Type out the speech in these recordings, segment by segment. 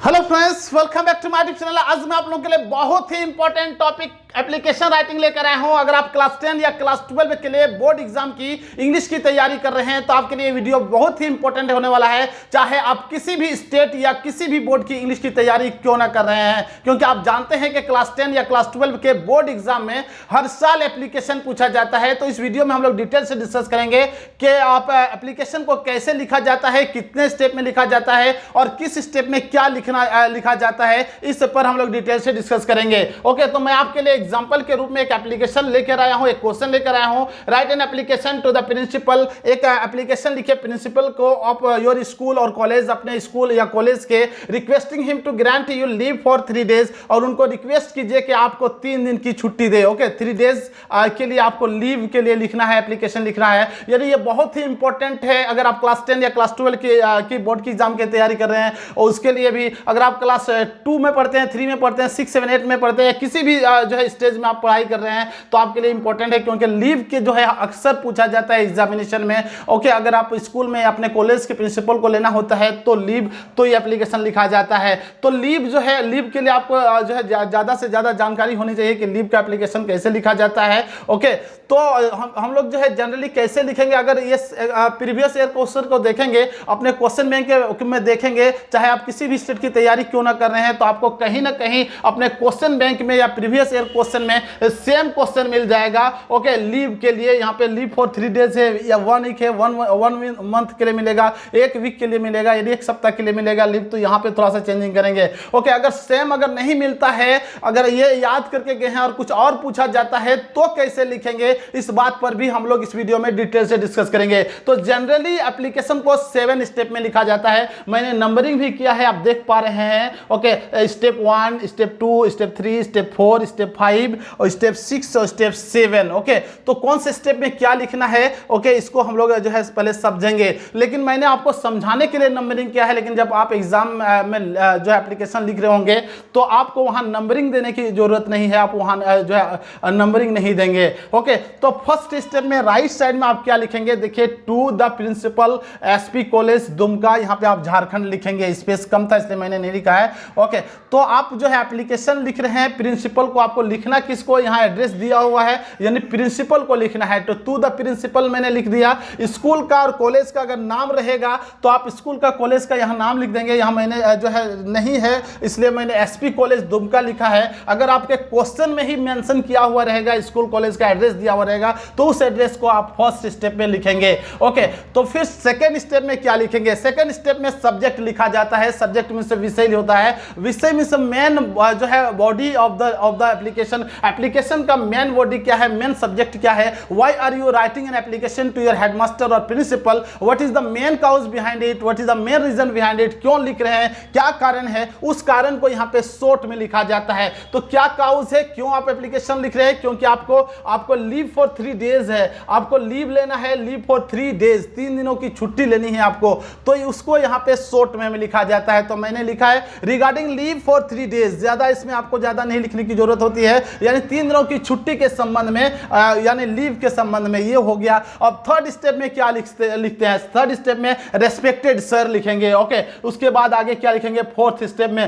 Hello friends, welcome back to my YouTube channel. आज मैं आप लोगों के लिए बहुत ही इंपॉर्टेंट टॉपिक एप्लीकेशन राइटिंग लेकर आया हूं। अगर आप क्लास 10 या क्लास 12 के लिए बोर्ड एग्जाम की इंग्लिश की तैयारी कर रहे हैं तो आपके लिए वीडियो बहुत ही इंपॉर्टेंट होने वाला है, चाहे आप किसी भी स्टेट या किसी भी बोर्ड की इंग्लिश की तैयारी क्यों ना कर रहे हैं। क्योंकि आप जानते हैं कि क्लास 10 या क्लास 12 के बोर्ड एग्जाम में हर साल एप्लीकेशन पूछा जाता है। तो इस वीडियो में हम लोग डिटेल से डिस्कस करेंगे कि आप एप्लीकेशन को कैसे लिखा जाता है, कितने स्टेप में लिखा जाता है और किस स्टेप में क्या लिखा जाता है, इस पर हम लोग डिटेल से डिस्कस करेंगे। ओके, तो मैं आपके लिए एग्जांपल के रूप में एक एप्लीकेशन लेकर आया हूं, एक क्वेश्चन लेकर आया हूं। Write an application to the principal. एक एप्लीकेशन लिखे प्रिंसिपल को ऑफ योर स्कूल और कॉलेज, अपने स्कूल या कॉलेज के, requesting him to grant you leave for 3 days. और उनको रिक्वेस्ट कीजिए कि आपको 3 दिन की छुट्टी दे। ओके, 3 डेज के लिए आपको लीव के लिए लिखना है, एप्लीकेशन लिखना है। यानी ये बहुत ही इंपॉर्टेंट है अगर आप क्लास 10 या क्लास 12 की बोर्ड की एग्जाम की तैयारी कर रहे हैं। और उसके लिए भी अगर आप क्लास 2 में पढ़ते हैं, 3 में पढ़ते हैं, 6, 7, 8 में पढ़ते हैं, किसी भी जो है स्टेज में आप पढ़ाई कर रहे हैं तो आपके लिए इंपॉर्टेंट है। क्योंकि लीव के जो है अक्सर पूछा जाता है एग्जामिनेशन में। ओके, अगर आप स्कूल में अपने कॉलेज के प्रिंसिपल को लेना होता है तो लीव, तो ये एप्लीकेशन लिखा जाता है। तो लीव जो है, लीव के लिए आपको जो है ज़्यादा से ज़्यादा जानकारी होनी चाहिए कि लीव का एप्लीकेशन कैसे लिखा जाता है। ओके, तो हम लोग जो है जनरली कैसे लिखेंगे, अगर ये प्रीवियस ईयर क्वेश्चन को देखेंगे, अपने क्वेश्चन बैंक में देखेंगे, चाहे आप किसी भी स्टेट की तैयारी क्यों ना कर रहे हैं, तो आपको कहीं ना कहीं अपने क्वेश्चन बैंक में या प्रीवियस ईयर क्वेश्चन में सेम क्वेश्चन मिल जाएगा। ओके, लीव के लिए यहाँ पे लीव फॉर 3 डेज है या 1 वीक है, 1 मंथ के लिए मिलेगा, 1 वीक के लिए मिलेगा, यदि 1 सप्ताह के लिए मिलेगा लीव, तो यहाँ पे थोड़ा सा चेंजिंग करेंगे। ओके, अगर सेम अगर नहीं मिलता है, अगर ये याद करके गए हैं और कुछ और पूछा जाता है तो कैसे लिखेंगे, इस बात पर भी हम लोग इस वीडियो में डिटेल से डिस्कस करेंगे। तो जनरली एप्लीकेशन को 7 स्टेप में लिखा जाता है। मैंने नंबरिंग भी किया है, आप देख पा रहे हैं। Okay, step 1, step 2, step 3, step 4, step 5 और स्टेप 6 और स्टेप 7। ओके, तो कौन से स्टेप में क्या लिखना है, ओके, इसको हम लोग जो है पहले समझेंगे। लेकिन मैंने आपको समझाने के लिए नंबरिंग किया है, लेकिन जब आप एग्जाम में जो एप्लीकेशन लिख रहे होंगे तो आपको वहां नंबरिंग देने की जरूरत नहीं है, आप वहां जो है नंबरिंग नहीं देंगे। ओके, तो फर्स्ट स्टेप में राइट साइड में आप क्या लिखेंगे, देखिए, to the principal SP college Dumka. यहाँ पे आप झारखंड लिखेंगे, स्पेस कम था इसलिए मैंने नहीं लिखा है। ओके, तो आप जो है एप्लीकेशन लिख रहे हैं, प्रिंसिपल को आपको लिखना किसको, यहाँ एड्रेस दिया हुआ है यानी प्रिंसिपल को लिखना है, तो टू द प्रिंसिपल मैंने लिख दिया। स्कूल का और कॉलेज का अगर नाम रहेगा तो आप स्कूल का कॉलेज का यहाँ नाम लिख देंगे। यहाँ मैंने जो है नहीं है इसलिए मैंने एसपी कॉलेज दुमका लिखा है। अगर आपके क्वेश्चन में ही मेंशन किया हुआ रहेगा, स्कूल कॉलेज का एड्रेस दिया हुआ रहेगा, तो उस एड्रेस को आप फर्स्ट स्टेप में लिखेंगे। ओके, तो फिर सेकेंड स्टेप में क्या लिखेंगे, सेकेंड स्टेप में सब्जेक्ट लिखा जाता है। सब्जेक्ट में से विषय होता है, विषय में से मेन जो है body of the application. Application का मेन बॉडी क्या है, मेन सब्जेक्ट क्या है। Why are you writing an application to your headmaster और principal, what is the main cause behind it, what is the main reason behind it, क्यों लिख रहे हैं, क्या कारण है, उस कारण को यहाँ पे शॉर्ट में लिखा जाता है। तो क्या काउज है, क्यों आप एप्लीकेशन लिख रहे हैं, क्योंकि आपको लीव फॉर 3 डेज है, आपको लीव लेना है, लीव फॉर 3 डेज, 3 दिनों की छुट्टी लेनी है आपको, तो उसको यहाँ पे शॉर्ट में लिखा जाता है। तो मैंने लिखा है रिगार्डिंग लीव फॉर 3 डेज। ज्यादा इसमें आपको ज्यादा नहीं लिखने की जरूरत होती है, यानी 3 दिनों की छुट्टी के संबंध में, यानी लीव के संबंध में, ये हो गया। अब थर्ड स्टेप में क्या लिखते हैं, थर्ड स्टेप में रेस्पेक्टेड सर लिखेंगे। ओके, उसके बाद आगे क्या लिखेंगे, फोर्थ स्टेप में।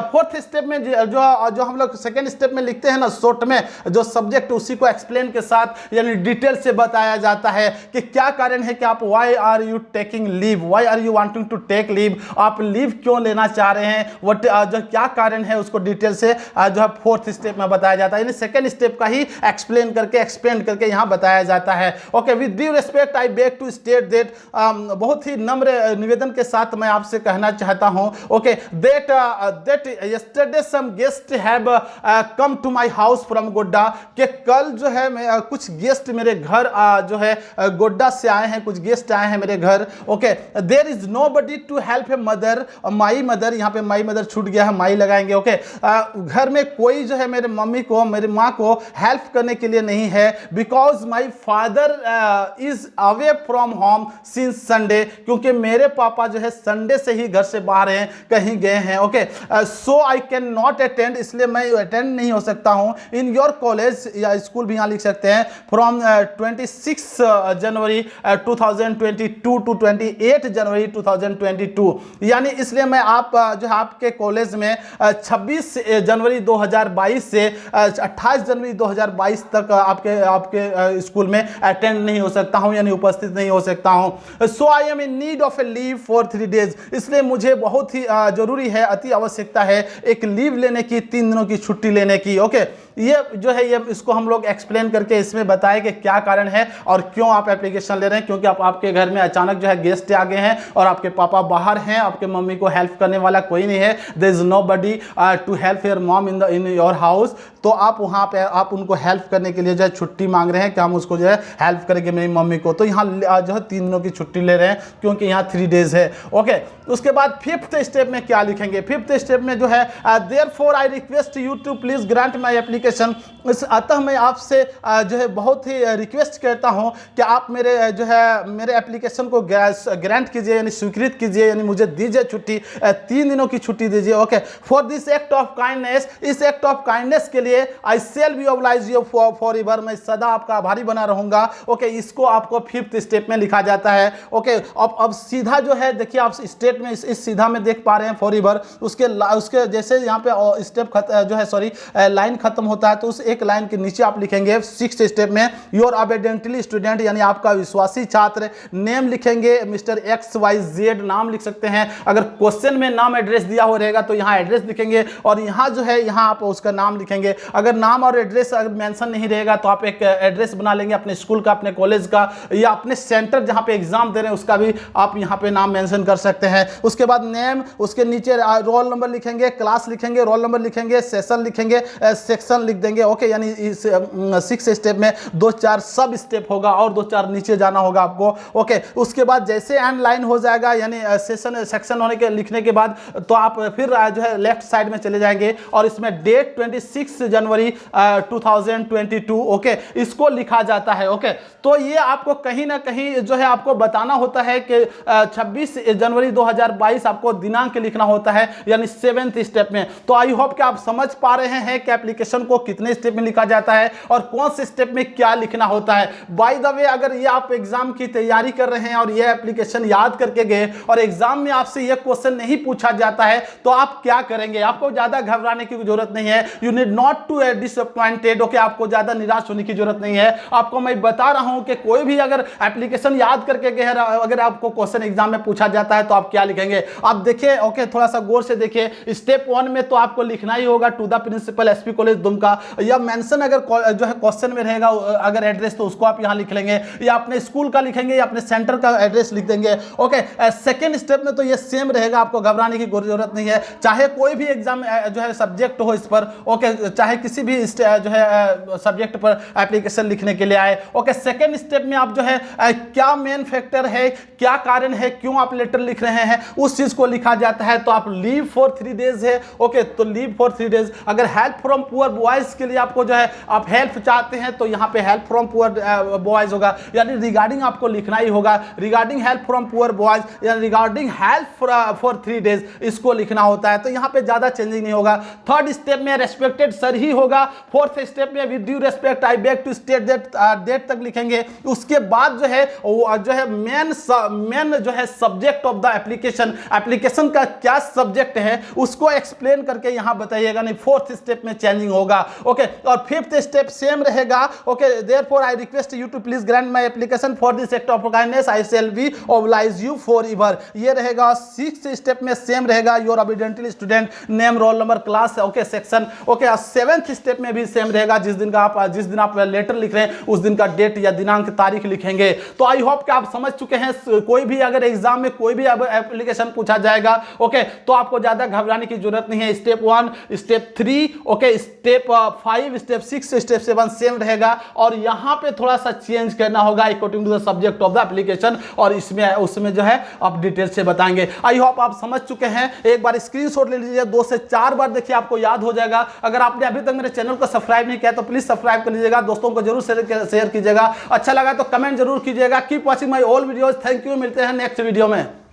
फोर्थ स्टेप में जो हम लोग सेकेंड स्टेप में लिखते हैं ना शॉर्ट में, जो सब्जेक्ट उसी को एक्सप्लेन के साथ यानी डिटेल से बताया जाता है कि क्या कारण है कि आप why are you taking leave, why are you wanting to take leave, आप लीव क्यों लेना चाह रहे हैं, व्हाट जो क्या कारण है उसको डिटेल से जो है फोर्थ स्टेप में बताया जाता है। यानी सेकेंड स्टेप का ही एक्सप्लेन करके यहाँ बताया जाता है। Okay, with due respect I beg to state that, बहुत ही नम्र निवेदन के साथ मैं आपसे कहना चाहता हूँ, okay, that yesterday some guest have come to my house from Godda, कि कल जो है कुछ गेस्ट मेरे घर जो है गोड्डा से आए हैं, कुछ गेस्ट आए हैं मेरे घर। Okay, there is nobody to help a mother, my mother, यहाँ पे माई मदर छूट गया है, माई लगाएंगे। ओके, घर में कोई जो है मेरे मम्मी मम्मी को, मेरी माँ को हेल्प करने के लिए नहीं है, because my father is away from home since Sunday, क्योंकि मेरे पापा जो है संडे से ही घर से बाहर हैं, कहीं गए हैं। Okay, so I can not attend, इसलिए मैं अटेंड नहीं हो सकता हूँ इन योर कॉलेज, या स्कूल भी यहाँ लिख सकते हैं, फ्रॉम 26 जनवरी 2022 टू 28 जनवरी 2022, यानी इसलिए मैं आप जो है आपके कॉलेज में 26 जनवरी 2022 से 28 जनवरी 2022 तक आपके स्कूल में अटेंड नहीं हो सकता हूं, यानी उपस्थित नहीं हो सकता हूं। So I am in need of a leave for 3 days, इसलिए मुझे बहुत ही जरूरी है, अति आवश्यकता है एक लीव लेने की, 3 दिनों की छुट्टी लेने की। ओके, ये जो है ये इसको हम लोग एक्सप्लेन करके इसमें बताए कि क्या कारण है और क्यों आप एप्लीकेशन ले रहे हैं, क्योंकि आपके घर में अचानक जो है गेस्ट आ गए हैं और आपके पापा बाहर हैं, आपके मम्मी को हेल्प करने वाला कोई नहीं है, there is nobody to help your mom in your house, तो आप वहाँ पे आप उनको हेल्प करने के लिए जो है छुट्टी मांग रहे हैं कि हम उसको जो है हेल्प करेंगे मेरी मम्मी को, तो यहाँ जो है 3 दिनों की छुट्टी ले रहे हैं क्योंकि यहाँ 3 डेज है। ओके, उसके बाद 5th स्टेप में क्या लिखेंगे? 5th स्टेप में जो है therefore I request you to please grant my application, अतः मैं आपसे जो है बहुत ही रिक्वेस्ट करता हूं कि आप मेरे जो है मेरे एप्लीकेशन को ग्रांट कीजिए, यानी स्वीकृत कीजिए, यानी मुझे दीजिए छुट्टी, 3 दिनों की छुट्टी दीजिए। Okay, for this act of kindness, इस एक्ट ऑफ काइंडनेस के लिए I shall be oblige you forever, मैं सदा आपका आभारी बना रहूंगा। ओके, इसको आपको 5th स्टेप में लिखा जाता है। ओके, अब सीधा जो है देखिए आप स्टेट में इस सीधा में देख पा रहे हैं फॉर एवर, उसके जैसे यहाँ पे स्टेप जो है सॉरी लाइन खत्म होता है, तो उस एक लाइन के नीचे आप लिखेंगे 6th स्टेप में योर अबेडेंटली स्टूडेंट, यानी आपका विश्वासी छात्र, नेम लिखेंगे मिस्टर XYZ, नाम लिख सकते हैं। अगर क्वेश्चन में नाम एड्रेस दिया हो रहेगा तो यहाँ एड्रेस लिखेंगे और यहाँ जो है यहाँ आप उसका नाम लिखेंगे। अगर नाम और एड्रेस अगर मेंशन नहीं रहेगा तो आप एक एड्रेस बना लेंगे अपने स्कूल का, अपने कॉलेज का, या अपने सेंटर जहाँ पे एग्जाम दे रहे हैं उसका भी आप यहाँ पे नाम मेंशन कर सकते हैं। उसके बाद नेम, उसके नीचे रोल नंबर लिखेंगे, क्लास लिखेंगे, रोल नंबर लिखेंगे, सेशन लिखेंगे, सेक्शन लिख देंगे। ओके, यानी इस 6 स्टेप में 2-4 सब स्टेप होगा और 2-4 नीचे जाना होगा आपको। ओके, उसके बाद जैसे एंड लाइन हो जाएगा, यानी सेक्शन होने के लिखने के बाद तो आप फिर जो है लेफ्ट साइड में चले जाएंगे और इसमें डेट 26 जनवरी 2022 ओके इसको लिखा जाता है। ओके, तो ये आपको कहीं ना कहीं जो है आपको बताना होता है कि 26 जनवरी 2022 आपको दिनांक लिखना होता है, यानी 7th स्टेप में। तो आई होप कि आप समझ पा रहे हैं कि एप्लीकेशन को कितने स्टेप में लिखा जाता है और कौन से स्टेप में क्या लिखना होता है। बाय द वे, अगर ये आप एग्जाम की तैयारी कर रहे हैं और ये एप्लीकेशन याद करके गए और एग्जाम में आपसे ये क्वेश्चन नहीं पूछा जाता है तो आप क्या करेंगे? आपको ज्यादा घबराने की जरूरत नहीं है। You need not to disappointed. Okay, आपको ज्यादा निराश होने की जरूरत नहीं है। आपको मैं बता रहा हूं कि कोई भी अगर एप्लीकेशन याद करके गए, अगर आपको क्वेश्चन एग्जाम में पूछा जाता है तो आप क्या लिखेंगे? आप देखिए, ओके थोड़ा सा गौर से देखिए। स्टेप 1 में तो आपको लिखना ही होगा to the principal SP college Dumka, या मेंशन अगर जो है क्वेश्चन में रहेगा अगर एड्रेस तो उसको आप यहां लिख लेंगे, या अपने स्कूल का लिखेंगे या अपने सेंटर का एड्रेस लिख देंगे। ओके, सेकंड स्टेप में तो ये सेम रहेगा, आपको घबराने की जरूरत नहीं है। चाहे कोई भी एग्जाम जो है सब्जेक्ट हो इस पर, ओके चाहे किसी भी जो है सब्जेक्ट पर एप्लीकेशन लिखने के लिए आए। ओके, सेकंड स्टेप में आप जो है क्या मेन फैक्टर है, क्या कारण है, क्यों आप लेटर लिख रहे हैं, उस चीज को लिखा जाता है। तो आप लीव फॉर 3 डेज है। ओके, तो लीव फॉर 3 डेज। अगर हेल्प फ्रॉम पुअर बॉयज के लिए आपको जो है आप हेल्प चाहते हैं तो यहाँ पे हेल्प फ्रॉम पुअर बॉयज होगा, यानी रिगार्डिंग आपको लिखना ही होगा। Regarding help from poor boys या रिगार्डिंग हेल्प फॉर 3 डेज इसको लिखना होता है। तो यहाँ पे ज्यादा चेंजिंग नहीं होगा। थर्ड स्टेप में रेस्पेक्टेड सर ही होगा। फोर्थ स्टेप में with due respect I beg to state that date तक लिखेंगे। उसके बाद जो है मेन जो है सब्जेक्ट ऑफ द एप्लीकेशन का क्या सब्जेक्ट है उसको एक्सप्लेन करके यहां बताइएगा, नहीं फोर्थ स्टेप में चेंजिंग होगा। ओके, और फिफ्थ स्टेप सेम रहेगा। Okay, therefore I request you to please grant my application for this act of kindness, I shall be oblige you forever, ये रहेगा। सिक्स्थ स्टेप में same रहेगा, your obediently student, name, roll number, class, okay section. Okay, seventh step में भी same रहेगा, जिस दिन आप लेटर लिख रहे हैं उस दिन का डेट या दिनांक तारीख लिखेंगे। तो आई होप कि आप समझ चुके हैं। कोई भी अगर एग्जाम में कोई भी एप्लीकेशन पूछा जाएगा, ओके, तो आपको ज्यादा घबराने की जरूरत नहीं है। Step 1, step 3, okay, step step 5 step 6 step 7 same रहेगा और यहाँ पे थोड़ा सा चेंज करना होगा according to the subject of the application, और इसमें उसमें जो है आप डिटेल से बताएंगे। आई होप आप समझ चुके हैं। एक बार स्क्रीनशॉट ले लीजिए, 2 से 4 बार देखिए, आपको याद हो जाएगा। अगर आपने अभी तक मेरे चैनल को सब्सक्राइब नहीं किया तो प्लीज सब्सक्राइब कर लीजिएगा, दोस्तों को जरूर शेयर कीजिएगा, अच्छा लगा तो कमेंट जरूर कीजिएगा। Keep watching my all videos. Thank you, मिलते हैं नेक्स्ट वीडियो में।